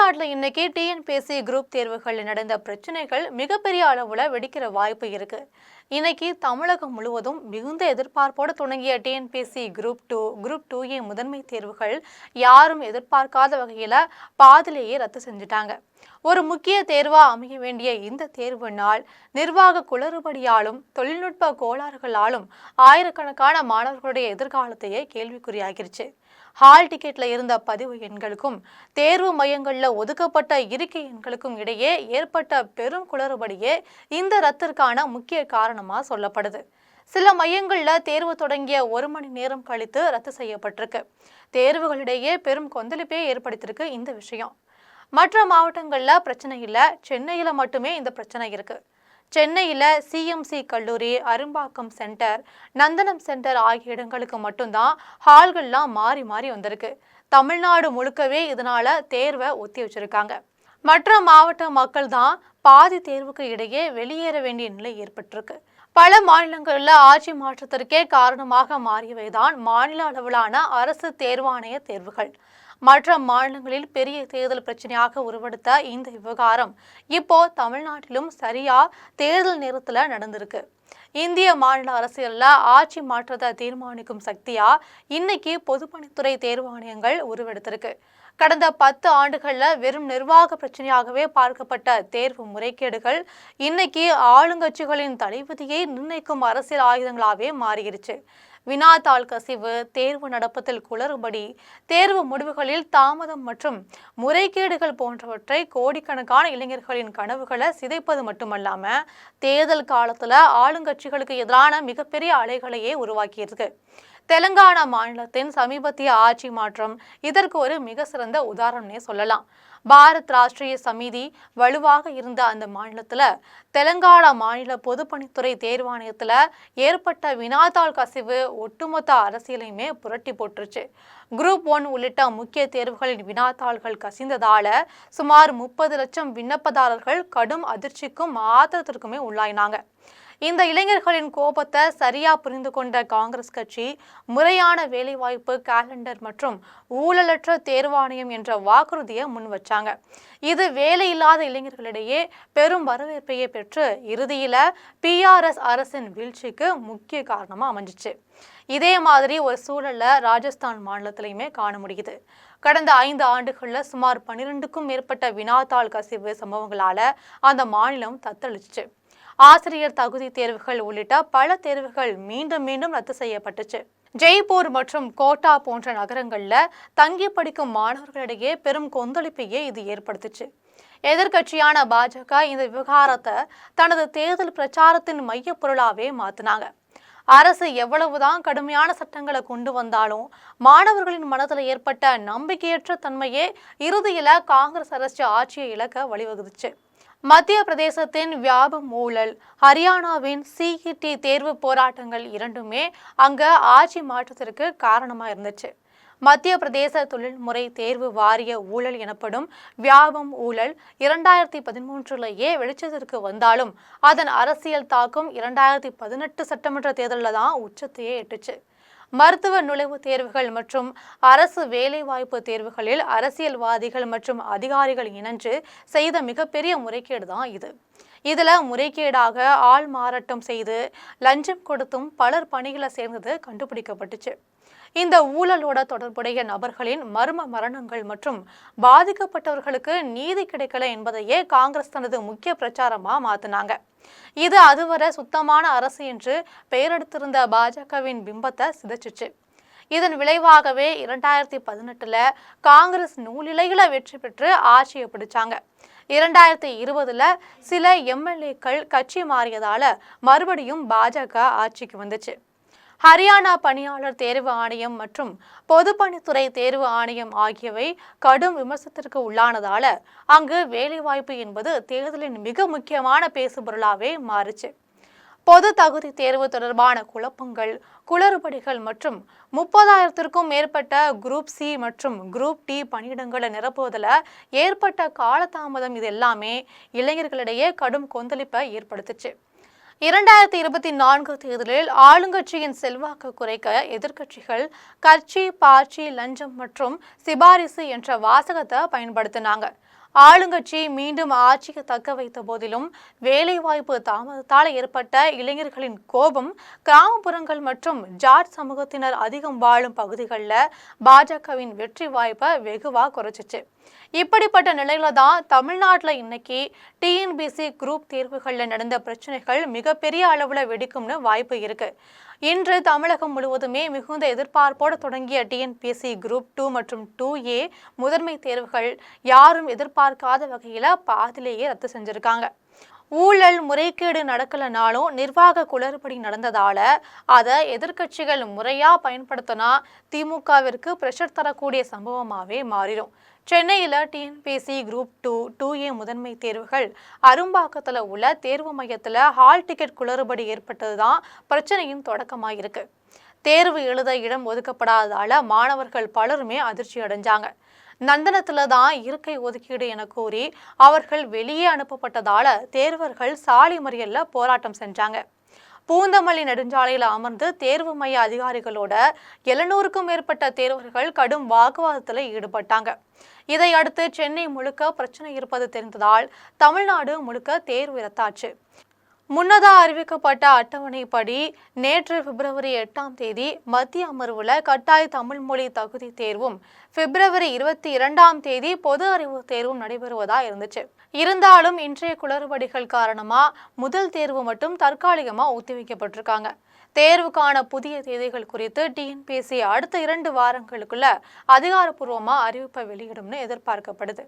தமிழ்நாட்டில் இன்னைக்கு TNPSC group தேர்வுகளில் நடந்த பிரச்சனைகள் மிகப்பெரிய அளவில் வெடிக்கிற வாய்ப்பு இருக்கு. இன்னைக்கு தமிழகம் முழுவதும் மிகுந்த எதிர்பார்ப்போடு தொடங்கிய டிஎன்பிஎஸ்சி குரூப் 2A முதன்மை தேர்வுகள் யாரும் எதிர்பார்க்காத வகையில் பாதிலேயே ரத்து செஞ்சுட்டாங்க. ஒரு முக்கிய தேர்வா அமைய வேண்டிய இந்த தேர்வு நாள் நிர்வாக குளறுபடியாலும் தொழில்நுட்ப கோளாறுகளாலும் ஆயிரக்கணக்கான மாணவர்களுடைய எதிர்காலத்தையே கேள்விக்குறியாகிருச்சு. ஹால் டிக்கெட்ல இருந்த பதிவு எண்களுக்கும் தேர்வு மையங்களில் ஒதுக்கப்பட்ட இருக்கை எண்களுக்கும் இடையே ஏற்பட்ட பெரும் குளறுபடியே இந்த ரத்திற்கான முக்கிய காரணமா சொல்லப்படுது. சில மையங்கள்ல தேர்வு தொடங்கிய 1 மணி நேரம் கழித்து ரத்து செய்யப்பட்டிருக்கு. தேர்வுகளிடையே பெரும் கொந்தளிப்பே ஏற்படுத்தியிருக்கு இந்த விஷயம். மற்ற மாவட்டங்கள்ல பிரச்சனை இல்லை, சென்னையில மட்டுமே இந்த பிரச்சனை இருக்கு. சென்னையில் சிஎம்சி கல்லூரி, அரும்பாக்கம் சென்டர், நந்தனம் சென்டர் ஆகிய இடங்களுக்கு மட்டும்தான் ஹால்கள்லாம் மாறி மாறி வந்திருக்கு. தமிழ்நாடு முழுக்கவே இதனால தேர்வை ஒத்தி வச்சிருக்காங்க. மற்ற மாவட்ட மக்கள் தான் பாதி தேர்வுக்கு இடையே வெளியேற வேண்டிய நிலை ஏற்பட்டிருக்கு. பல மாநிலங்களில் ஆட்சி மாற்றத்திற்கே காரணமாக மாறியவைதான் மாநில அளவிலான அரசு தேர்வாணைய தேர்வுகள். மற்ற மாநிலங்களில் பெரிய தேர்தல் பிரச்சனையாக உருவெடுத்த இந்த விவகாரம் இப்போ தமிழ்நாட்டிலும் சரியா தேர்தல் நேரத்துல நடந்திருக்கு. இந்திய மாநில அரசியல்ல ஆட்சி மாற்றத்தை தீர்மானிக்கும் சக்தியா இன்னைக்கு பொதுப்பணித்துறை தேர்வாணையங்கள் உருவெடுத்திருக்கு. கடந்த 10 ஆண்டுகள்ல வெறும் நிர்வாக பிரச்சனையாகவே பார்க்கப்பட்ட தேர்வு முறைகேடுகள் இன்னைக்கு ஆளுங்கட்சிகளின் தளபதியை நிர்ணயிக்கும் அரசியல் ஆயுதங்களாவே மாறிடுச்சு. வினாத்தாள் கசிவு, தேர்வு நடப்பதில் குளறுபடி, தேர்வு முடிவுகளில் தாமதம் மற்றும் முறைகேடுகள் போன்றவற்றை கோடிக்கணக்கான இளைஞர்களின் கனவுகளை சிதைப்பது மட்டுமல்லாம தேர்தல் காலத்துல ஆளுங்கட்சிகளுக்கு எதிரான மிகப்பெரிய அலைகளையே உருவாக்கியிருக்கு. தெலுங்கானா மாநிலத்தின் சமீபத்திய ஆட்சி மாற்றம் இதற்கு ஒரு மிக சிறந்த உதாரணம்னே சொல்லலாம். பாரத் ராஷ்டிரிய சமிதி வலுவாக இருந்த அந்த மாநிலத்துல தெலுங்கானா மாநில பொதுப்பணித்துறை தேர்வாணையத்துல ஏற்பட்ட வினாத்தாள் கசிவு ஒட்டுமொத்த அரசியலையுமே புரட்டி போட்டுருச்சு. குரூப் 1 உள்ளிட்ட முக்கிய தேர்வுகளின் வினாத்தாள்கள் கசிந்ததால சுமார் 30 லட்சம் விண்ணப்பதாரர்கள் கடும் அதிர்ச்சிக்கும் ஆத்திரத்திற்குமே உள்ளாயினாங்க. இந்த இளைஞர்களின் கோபத்தை சரியா புரிந்து கொண்ட காங்கிரஸ் கட்சி முறையான வேலைவாய்ப்பு கேலண்டர் மற்றும் ஊழலற்ற தேர்வாணையம் என்ற வாக்குறுதியை முன் வச்சாங்க. இது வேலையில்லாத இளைஞர்களிடையே பெரும் வரவேற்பையை பெற்று இறுதியில PRS அரசின் வீழ்ச்சிக்கு முக்கிய காரணமா அமைஞ்சிச்சு. இதே மாதிரி ஒரு சூழல்ல ராஜஸ்தான் மாநிலத்திலையுமே காண முடியுது. கடந்த 5 ஆண்டுகள்ல சுமார் 12க்கும் மேற்பட்ட வினாத்தாள் கசிவு சம்பவங்களால அந்த மாநிலம் தத்தளிச்சு. ஆசிரியர் தகுதி தேர்வுகள் உள்ளிட்ட பல தேர்வுகள் மீண்டும் ரத்து செய்யப்பட்டுச்சு. ஜெய்ப்பூர் மற்றும் கோட்டா போன்ற நகரங்கள்ல தங்கி படிக்கும் மாணவர்களிடையே பெரும் கொந்தளிப்பையே இது ஏற்படுத்துச்சு. எதிர்கட்சியான பாஜக இந்த விவகாரத்தை தனது தேர்தல் பிரச்சாரத்தின் மைய பொருளாவே மாத்தினாங்க. அரசு எவ்வளவுதான் கடுமையான சட்டங்களை கொண்டு வந்தாலும் மாணவர்களின் மனதில் ஏற்பட்ட நம்பிக்கையற்ற தன்மையே இறுதியில காங்கிரஸ் அரசு ஆட்சியை இழக்க வழிவகுத்துச்சு. மத்திய பிரதேசத்தின் வியாபம் ஊழல், ஹரியானாவின் CET தேர்வு போராட்டங்கள் இரண்டுமே அங்க ஆட்சி மாற்றத்திற்கு காரணமா இருந்துச்சு. மத்திய பிரதேச தொழில்முறை தேர்வு வாரிய ஊழல் எனப்படும் வியாபம் ஊழல் 2013லேயே வெளிச்சத்திற்கு வந்தாலும் அதன் அரசியல் தாக்கம் 2018 சட்டமன்ற தேர்தலில் தான் உச்சத்தையே எட்டுச்சு. மருத்துவ நுழைவுத் தேர்வுகள் மற்றும் அரசு வேலைவாய்ப்பு தேர்வுகளில் அரசியல்வாதிகள் மற்றும் அதிகாரிகள் இணைஞ்சு செய்த மிகப்பெரிய முறைகேடு தான் இது. இதுல முறைகேடாக ஆள் மாறாட்டம் செய்து லஞ்சம் கொடுத்தும் பலர் பணிகளை சேர்ந்தது கண்டுபிடிக்கப்பட்டுச்சு. இந்த ஊழலோட தொடர்புடைய நபர்களின் மர்ம மரணங்கள் மற்றும் பாதிக்கப்பட்டவர்களுக்கு நீதி கிடைக்கல என்பதையே காங்கிரஸ் தனது முக்கிய பிரச்சாரமா மாத்தினாங்க. இது அதுவரை சுத்தமான அரசு என்று பெயரெடுத்திருந்த பாஜகவின் பிம்பத்தை சிதைச்சிச்சு. இதன் விளைவாகவே 2018ல காங்கிரஸ் நூலிலையில வெற்றி பெற்று ஆட்சியை பிடிச்சாங்க. 2020ல சில MLAக்கள் கட்சி மாறியதால மறுபடியும் பாஜக ஆட்சிக்கு வந்துச்சு. ஹரியானா பணியாளர் தேர்வு ஆணையம் மற்றும் பொதுப்பணித்துறை தேர்வு ஆணையம் ஆகியவை கடும் விமர்சனத்திற்கு உள்ளானதால அங்கு வேலைவாய்ப்பு என்பது தேர்தலின் மிக முக்கியமான பேசுபொருளாவே மாறுச்சு. பொது தகுதி தேர்வு தொடர்பான குழப்பங்கள், குளறுபடிகள் மற்றும் 30,000க்கும் மேற்பட்ட குரூப் C மற்றும் குரூப் D பணியிடங்களை நிரப்புவதில் ஏற்பட்ட காலதாமதம் இது எல்லாமே இளைஞர்களிடையே கடும் கொந்தளிப்பை ஏற்படுத்துச்சு. 2024 தேர்தலில் ஆளுங்கட்சியின் செல்வாக்கு குறைக்க எதிர்க்கட்சிகள் கட்சி, பாட்சி, லஞ்சம் மற்றும் சிபாரிசு என்ற வாசகத்தை பயன்படுத்தினாங்க. ஆளுங்கட்சி மீண்டும் ஆட்சிக்கு தக்க வைத்த போதிலும் வேலைவாய்ப்பு தாமதத்தால் ஏற்பட்ட இளைஞர்களின் கோபம் கிராமப்புறங்கள் மற்றும் ஜாட் சமூகத்தினர் அதிகம் வாழும் பகுதிகளில் பாஜகவின் வெற்றி வாய்ப்பை வெகுவா குறைச்சிச்சு. இப்படிப்பட்ட நிலையில தான் தமிழ்நாட்டில் இன்னைக்கு டிஎன்பிசி குரூப் தேர்வுகளில் நடந்த பிரச்சனைகள் மிகப்பெரிய அளவுல வெடிக்கும்னு வாய்ப்பு இருக்கு. இன்று தமிழகம் முழுவதுமே மிகுந்த எதிர்பார்ப்போடு தொடங்கிய டிஎன்பிசி குரூப் 2 மற்றும் 2A முதன்மை தேர்வுகள் யாரும் எதிர்பார்க்காத வகையில பாதிலேயே ரத்து செஞ்சிருக்காங்க. ஊழல் முறைகேடு நடக்கலனாலும் நிர்வாக குளறுபடி நடந்ததால அதை எதிர்க்கட்சிகள் முறையா பயன்படுத்தினா திமுகவிற்கு பிரஷர் தரக்கூடிய சம்பவமாவே மாறிடும். சென்னையில் டிஎன்பிசி குரூப் 2, 2A முதன்மை தேர்வுகள் அரும்பாக்கத்தில் உள்ள தேர்வு மையத்தில் ஹால் டிக்கெட் குளறுபடி ஏற்பட்டது தான் பிரச்சனையின் தொடக்கமாக இருக்கு. தேர்வு எழுத இடம் ஒதுக்கப்படாததால மாணவர்கள் பலருமே அதிர்ச்சி அடைஞ்சாங்க. நந்தனத்துல தான் இருக்கை ஒதுக்கீடு என கூறி அவர்கள் வெளியே அனுப்பப்பட்டதால தேர்வர்கள் சாலை மறியல்ல போராட்டம் செஞ்சாங்க. பூந்தமல்லி நெடுஞ்சாலையில் அமர்ந்து தேர்வு மைய அதிகாரிகளோட 700க்கும் மேற்பட்ட தேர்வர்கள் கடும் வாக்குவாதத்தில் ஈடுபட்டாங்க. இதையடுத்து சென்னை முழுக்க பிரச்சனை இருப்பது தெரிந்ததால் தமிழ்நாடு முழுக்க தேர்வு ரத்தாச்சு. முன்னதாக அறிவிக்கப்பட்ட அட்டவணைப்படி நேற்று பிப்ரவரி 8ஆம் தேதி மத்திய அமர்வுல கட்டாய தமிழ் மொழி தகுதி தேர்வும் பிப்ரவரி 22ஆம் தேதி பொது அறிவு தேர்வும் நடைபெறுவதா இருந்துச்சு. இருந்தாலும் இன்றைய குளறுபடிகள் காரணமா முதல் தேர்வு மட்டும் தற்காலிகமா ஒத்திவைக்கப்பட்டிருக்காங்க. தேர்வுக்கான புதிய தேதிகள் குறித்து டிஎன்பிஎஸ்சி அடுத்த 2 வாரங்களுக்குள்ள அதிகாரப்பூர்வமா அறிவிப்பை வெளியிடும்னு எதிர்பார்க்கப்படுது.